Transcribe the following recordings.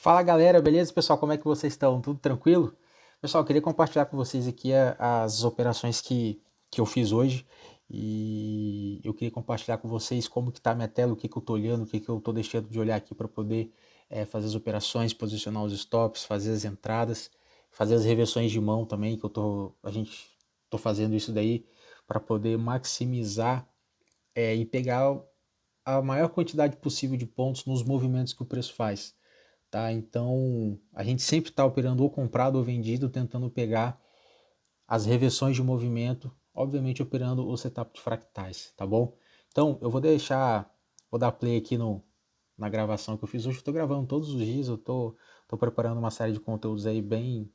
Fala galera, beleza pessoal? Como é que vocês estão? Tudo tranquilo? Pessoal, eu queria compartilhar com vocês aqui as operações que eu fiz hoje e eu queria compartilhar com vocês como que tá a minha tela, o que que eu tô olhando, o que que eu tô deixando de olhar aqui para poder fazer as operações, posicionar os stops, fazer as entradas, fazer as reversões de mão também, tô fazendo isso daí para poder maximizar e pegar a maior quantidade possível de pontos nos movimentos que o preço faz. Tá? Então, a gente sempre está operando ou comprado ou vendido, tentando pegar as reversões de movimento, obviamente operando o setup de fractais, tá bom? Então, vou dar play aqui na gravação que eu fiz hoje. Eu estou gravando todos os dias, tô preparando uma série de conteúdos aí bem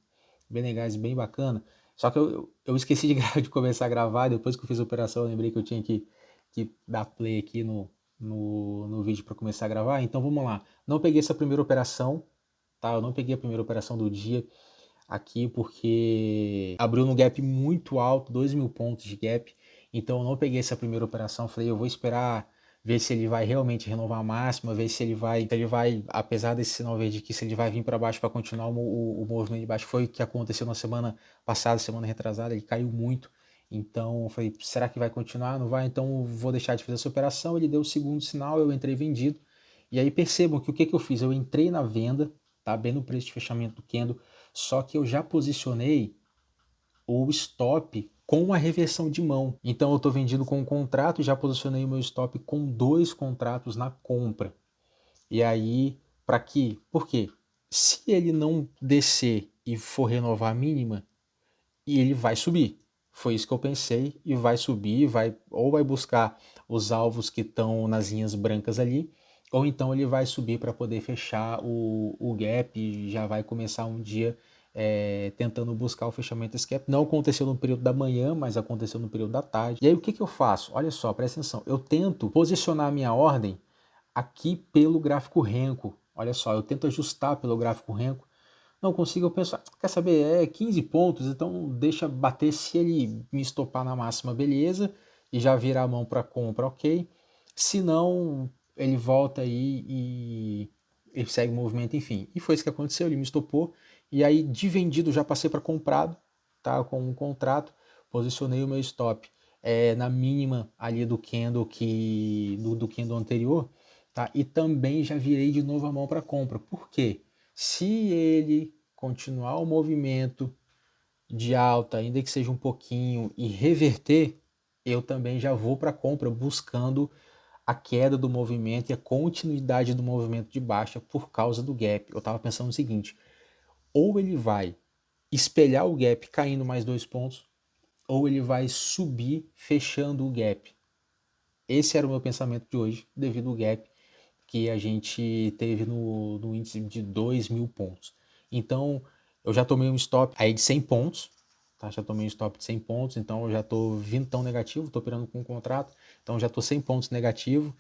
legais e bem bacana. Só que eu esqueci de começar a gravar, depois que eu fiz a operação, eu lembrei que eu tinha que dar play aqui no vídeo para começar a gravar. Então vamos lá. Não peguei essa primeira operação, tá? Eu não peguei a primeira operação do dia aqui porque abriu no gap muito alto, 2.000 pontos de gap. Então eu não peguei essa primeira operação. Falei, eu vou esperar ver se ele vai realmente renovar a máxima, ver se ele vai, apesar desse sinal verde aqui, se ele vai vir para baixo para continuar o movimento de baixo. Foi o que aconteceu na semana passada, semana retrasada, ele caiu muito. Então eu falei, será que vai continuar? Não vai? Então eu vou deixar de fazer essa operação. Ele deu o segundo sinal, eu entrei vendido. E aí percebam que o que eu fiz? Eu entrei na venda, tá? Bem no preço de fechamento do candle, só que eu já posicionei o stop com uma reversão de mão. Então eu estou vendendo com um contrato, já posicionei o meu stop com dois contratos na compra. E aí, para quê? Por quê? Se ele não descer e for renovar a mínima, ele vai subir. Foi isso que eu pensei, e vai subir, ou vai buscar os alvos que estão nas linhas brancas ali, ou então ele vai subir para poder fechar o gap e já vai começar um dia tentando buscar o fechamento desse gap. Não aconteceu no período da manhã, mas aconteceu no período da tarde. E aí o que eu faço? Olha só, presta atenção. Eu tento posicionar a minha ordem aqui pelo gráfico Renko. Olha só, eu tento ajustar pelo gráfico Renko. Não consigo, eu penso, quer saber, é 15 pontos, então deixa bater, se ele me estopar na máxima, beleza, e já virar a mão para compra, ok. Se não, ele volta aí e ele segue o movimento, enfim. E foi isso que aconteceu, ele me estopou, e aí de vendido já passei para comprado, tá, com um contrato, posicionei o meu stop na mínima ali do candle do candle anterior, tá, e também já virei de novo a mão para compra. Por quê? Se ele continuar o movimento de alta, ainda que seja um pouquinho, e reverter, eu também já vou para a compra buscando a queda do movimento e a continuidade do movimento de baixa por causa do gap. Eu estava pensando o seguinte, ou ele vai espelhar o gap caindo mais 2 pontos, ou ele vai subir fechando o gap. Esse era o meu pensamento de hoje, devido ao gap que a gente teve no índice de 2.000 pontos. Então, eu já tomei um stop aí de 100 pontos, tá? Já tomei um stop de 100 pontos, então eu já estou vindo tão negativo, estou operando com um contrato, então já estou 100 pontos negativo.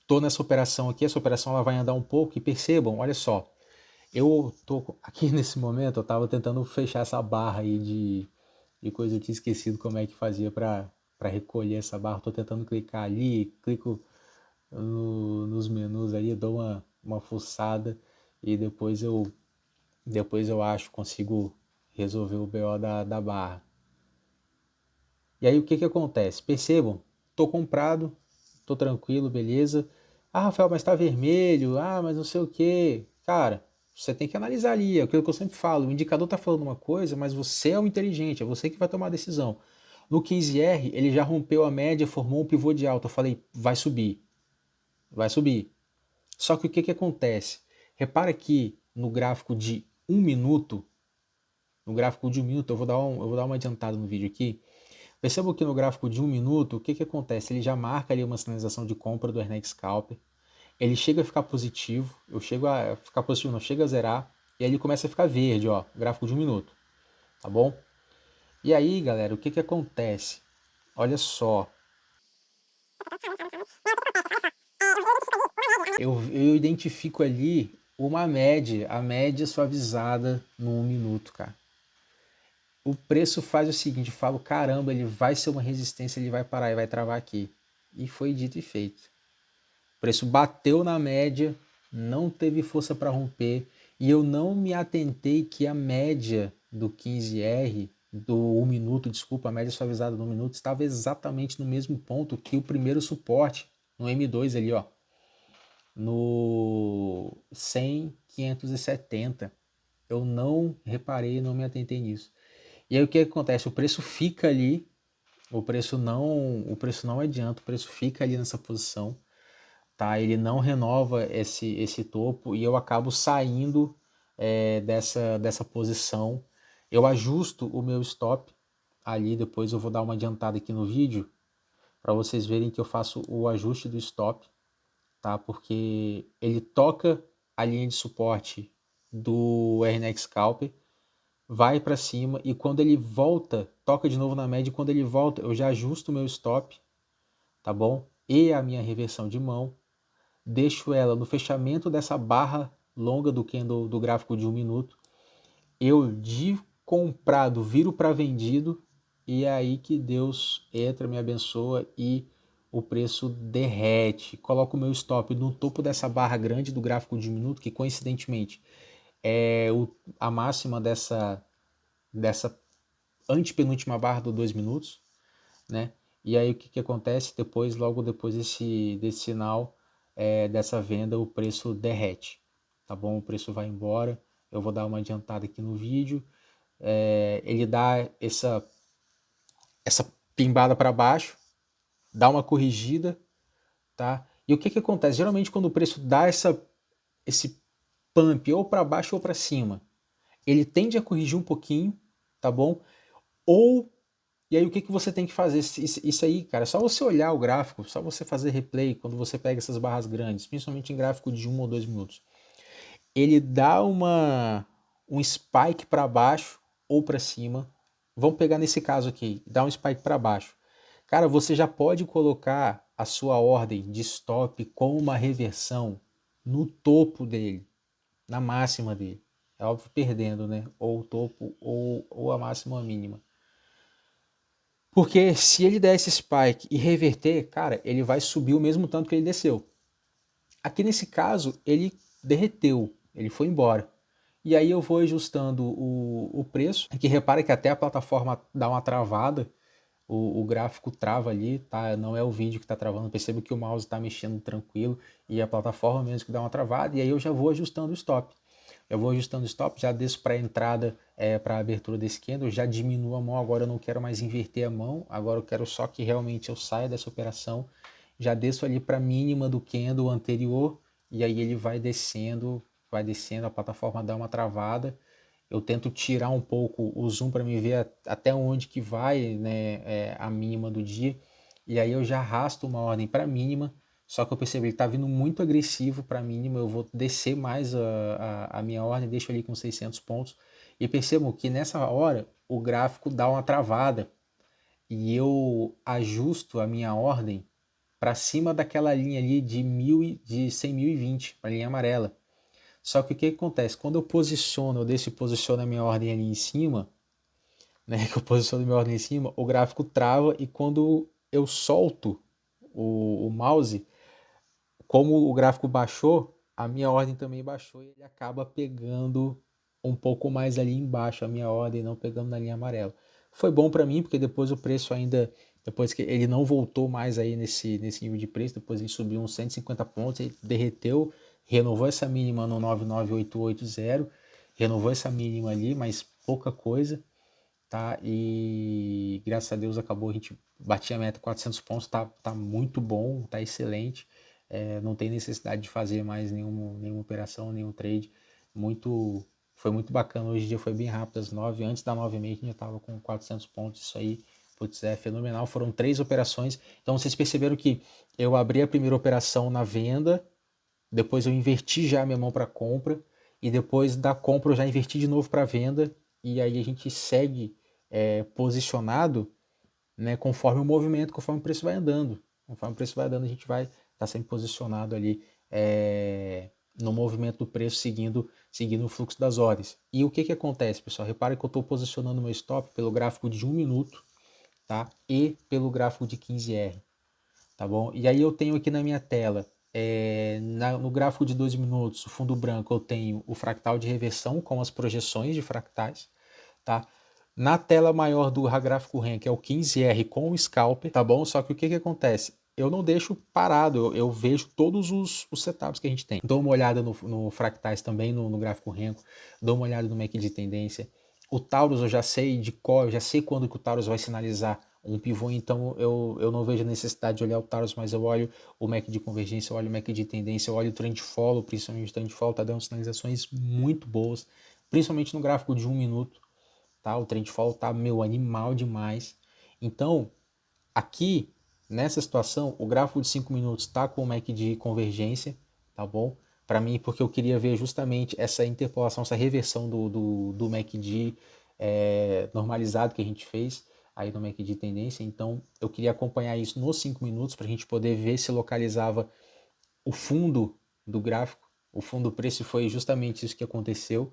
Estou nessa operação aqui, essa operação ela vai andar um pouco e percebam, olha só, eu tô aqui nesse momento, eu estava tentando fechar essa barra aí de coisa, eu tinha esquecido como é que fazia para recolher essa barra, estou tentando clicar ali, clico nos menus ali, eu dou uma fuçada e depois eu acho, consigo resolver o BO da barra. E aí o que acontece? Percebam, tô comprado, tô tranquilo, beleza. Ah, Rafael, mas tá vermelho, mas não sei o que. Cara, você tem que analisar ali, é aquilo que eu sempre falo, o indicador tá falando uma coisa, mas você é o inteligente, é você que vai tomar a decisão. No 15R, ele já rompeu a média, formou um pivô de alta, eu falei, vai subir, vai subir. Só que o que acontece? Repara que no gráfico de 1 minuto, no gráfico de 1 minuto, eu vou dar uma adiantada no vídeo aqui. Perceba que no gráfico de 1 minuto, o que acontece? Ele já marca ali uma sinalização de compra do Ernex Scalper. Ele chega a ficar positivo, eu chego a ficar positivo, não, chega a zerar, e aí ele começa a ficar verde, ó, gráfico de 1 minuto, tá bom? E aí, galera, o que acontece? Olha só. Eu identifico ali uma média, a média suavizada no 1 minuto, cara. O preço faz o seguinte, eu falo, caramba, ele vai ser uma resistência, ele vai parar, ele vai travar aqui. E foi dito e feito. O preço bateu na média, não teve força para romper, e eu não me atentei que a média do 15R, do 1 minuto, desculpa, a média suavizada do 1 minuto, estava exatamente no mesmo ponto que o primeiro suporte, no M2 ali, ó, no 100,570. Eu não reparei, não me atentei nisso. E aí o que acontece? O preço fica ali, o preço não adianta, o preço fica ali nessa posição, tá? Ele não renova esse topo e eu acabo saindo dessa posição. Eu ajusto o meu stop ali, depois eu vou dar uma adiantada aqui no vídeo para vocês verem que eu faço o ajuste do stop, tá? Porque ele toca a linha de suporte do RNX Scalper, vai para cima e quando ele volta, toca de novo na média e quando ele volta eu já ajusto o meu stop, tá bom? E a minha reversão de mão, deixo ela no fechamento dessa barra longa do candle do gráfico de 1 minuto, eu de comprado viro para vendido e é aí que Deus entra, me abençoa e o preço derrete. Coloco o meu stop no topo dessa barra grande do gráfico de 1 minuto, que coincidentemente é a máxima dessa antepenúltima barra do 2 minutos, né? E aí o que acontece? Logo depois desse sinal dessa venda, o preço derrete, tá bom? O preço vai embora. Eu vou dar uma adiantada aqui no vídeo. Ele dá essa pimbada para baixo, dá uma corrigida, tá? E o que acontece? Geralmente quando o preço dá esse pump ou para baixo ou para cima, ele tende a corrigir um pouquinho, tá bom? Ou E aí o que você tem que fazer? Isso aí, cara, é só você olhar o gráfico, só você fazer replay quando você pega essas barras grandes, principalmente em gráfico de 1 ou 2 minutos. Ele dá um spike para baixo ou para cima. Vamos pegar nesse caso aqui, dá um spike para baixo. Cara, você já pode colocar a sua ordem de stop com uma reversão no topo dele, na máxima dele. É óbvio perdendo, né? Ou o topo ou a máxima ou a mínima. Porque se ele der esse spike e reverter, cara, ele vai subir o mesmo tanto que ele desceu. Aqui nesse caso, ele derreteu, ele foi embora. E aí eu vou ajustando o preço, que repara que até a plataforma dá uma travada, o gráfico trava ali, tá? Não é o vídeo que está travando, percebo que o mouse está mexendo tranquilo e a plataforma mesmo que dá uma travada, e aí eu já vou ajustando o stop. Eu vou ajustando o stop, já desço para a entrada, para a abertura desse candle, já diminuo a mão, agora eu não quero mais inverter a mão, agora eu quero só que realmente eu saia dessa operação, já desço ali para a mínima do candle anterior, e aí ele vai descendo, a plataforma dá uma travada, eu tento tirar um pouco o zoom para me ver até onde que vai, né, a mínima do dia, e aí eu já arrasto uma ordem para a mínima, só que eu percebi que ele está vindo muito agressivo para a mínima, eu vou descer mais a minha ordem, deixo ali com 600 pontos, e percebo que nessa hora o gráfico dá uma travada, e eu ajusto a minha ordem para cima daquela linha ali de 100.020, para a linha amarela. Só que o que acontece? Quando eu deixo e posiciono a minha ordem ali em cima, né, que eu posiciono a minha ordem em cima, o gráfico trava e quando eu solto o mouse, como o gráfico baixou, a minha ordem também baixou e ele acaba pegando um pouco mais ali embaixo a minha ordem, não pegando na linha amarela. Foi bom para mim, porque depois o preço ainda, depois que ele não voltou mais aí nesse nível de preço, depois ele subiu uns 150 pontos, ele derreteu, renovou essa mínima no 99880, renovou essa mínima ali, mas pouca coisa, tá? E graças a Deus acabou, a gente batia a meta 400 pontos, tá muito bom, tá excelente. Não tem necessidade de fazer mais nenhuma operação, nenhum trade. Foi muito bacana. Hoje em dia foi bem rápido, às 9, antes da 9h30 a gente já estava com 400 pontos. Isso aí, putz, é fenomenal. Foram 3 operações. Então vocês perceberam que eu abri a primeira operação na venda, depois eu inverti já a minha mão para compra, e depois da compra eu já inverti de novo para venda, e aí a gente segue posicionado, né, conforme o movimento, conforme o preço vai andando. Conforme o preço vai andando, a gente vai estar sempre posicionado ali no movimento do preço, seguindo o fluxo das ordens. E o que acontece, pessoal? Repare que eu estou posicionando meu stop pelo gráfico de 1 minuto, tá? E pelo gráfico de 15R, tá bom? E aí eu tenho aqui na minha tela No gráfico de 2 minutos, o fundo branco, eu tenho o fractal de reversão com as projeções de fractais, tá? Na tela maior do gráfico REM, que é o 15R com o scalper, tá bom? Só que o que acontece? Eu não deixo parado, eu vejo todos os setups que a gente tem. Dou uma olhada no fractais também, no gráfico REM, dou uma olhada no MACD de tendência. O Taurus eu já sei de cor, eu já sei quando que o Taurus vai sinalizar um pivô, então eu não vejo a necessidade de olhar o Taurus, mas eu olho o MACD de convergência, eu olho o MACD de tendência, eu olho o trend follow, principalmente o trend follow tá dando sinalizações muito boas, principalmente no gráfico de 1 minuto, tá? O trend follow tá, animal demais. Então, aqui, nessa situação, o gráfico de 5 minutos tá com o MACD de convergência, tá bom? Para mim, porque eu queria ver justamente essa interpolação, essa reversão do MACD normalizado que a gente fez aí no MACD de tendência. Então, eu queria acompanhar isso nos 5 minutos para a gente poder ver se localizava o fundo do gráfico. O fundo preço foi justamente isso que aconteceu.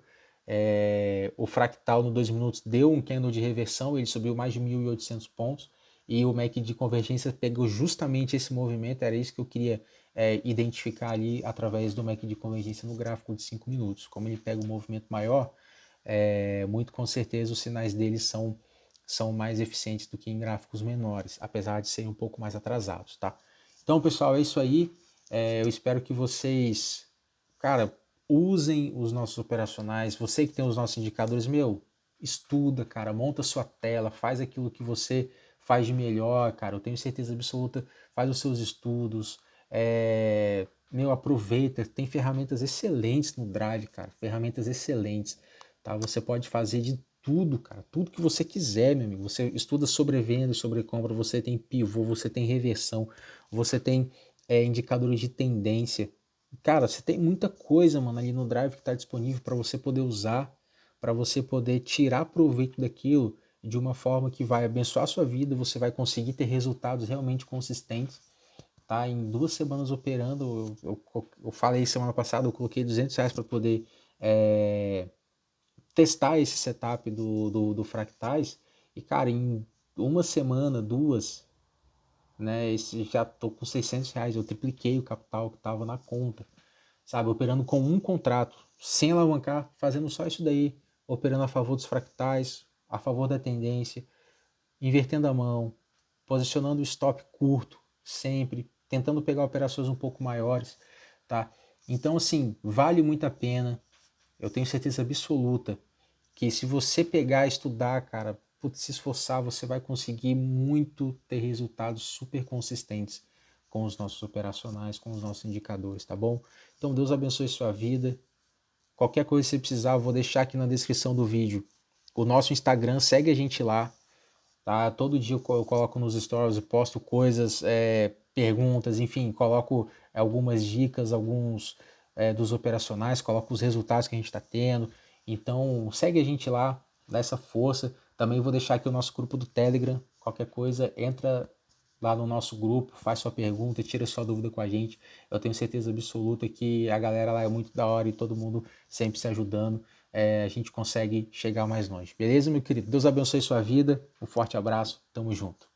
O fractal no 2 minutos deu um candle de reversão, ele subiu mais de 1.800 pontos e o MACD de convergência pegou justamente esse movimento, era isso que eu queria identificar ali através do MACD de convergência no gráfico de 5 minutos. Como ele pega um movimento maior, muito com certeza os sinais dele são mais eficientes do que em gráficos menores, apesar de serem um pouco mais atrasados, tá? Então, pessoal, é isso aí. Eu espero que vocês, cara, usem os nossos operacionais. Você que tem os nossos indicadores, estuda, cara, monta sua tela, faz aquilo que você faz de melhor, cara. Eu tenho certeza absoluta, faz os seus estudos, aproveita. Tem ferramentas excelentes no Drive, cara, ferramentas excelentes, tá? Você pode fazer de tudo, cara, tudo que você quiser, meu amigo. Você estuda sobre venda, sobre compra, você tem pivô, você tem reversão, você tem indicadores de tendência. Cara, você tem muita coisa, mano, ali no Drive que está disponível para você poder usar, para você poder tirar proveito daquilo de uma forma que vai abençoar a sua vida, você vai conseguir ter resultados realmente consistentes, tá? Em 2 semanas operando, eu falei semana passada, eu coloquei R$200 para poder testar esse setup do Fractais, e cara, em 1 semana, 2, né, já tô com R$600, eu tripliquei o capital que estava na conta, sabe, operando com um contrato, sem alavancar, fazendo só isso daí, operando a favor dos fractais, a favor da tendência, invertendo a mão, posicionando o stop curto, sempre, tentando pegar operações um pouco maiores, tá? Então, assim, vale muito a pena, eu tenho certeza absoluta que se você pegar e estudar, cara, se esforçar, você vai conseguir muito ter resultados super consistentes com os nossos operacionais, com os nossos indicadores, tá bom? Então Deus abençoe sua vida. Qualquer coisa que você precisar, eu vou deixar aqui na descrição do vídeo o nosso Instagram, segue a gente lá, tá? Todo dia eu coloco nos stories, eu posto coisas, perguntas, enfim, coloco algumas dicas, alguns dos operacionais, coloco os resultados que a gente está tendo. Então segue a gente lá, dá essa força. Também vou deixar aqui o nosso grupo do Telegram. Qualquer coisa, entra lá no nosso grupo, faz sua pergunta, tira sua dúvida com a gente. Eu tenho certeza absoluta que a galera lá é muito da hora e todo mundo sempre se ajudando. A gente consegue chegar mais longe. Beleza, meu querido? Deus abençoe sua vida. Um forte abraço. Tamo junto.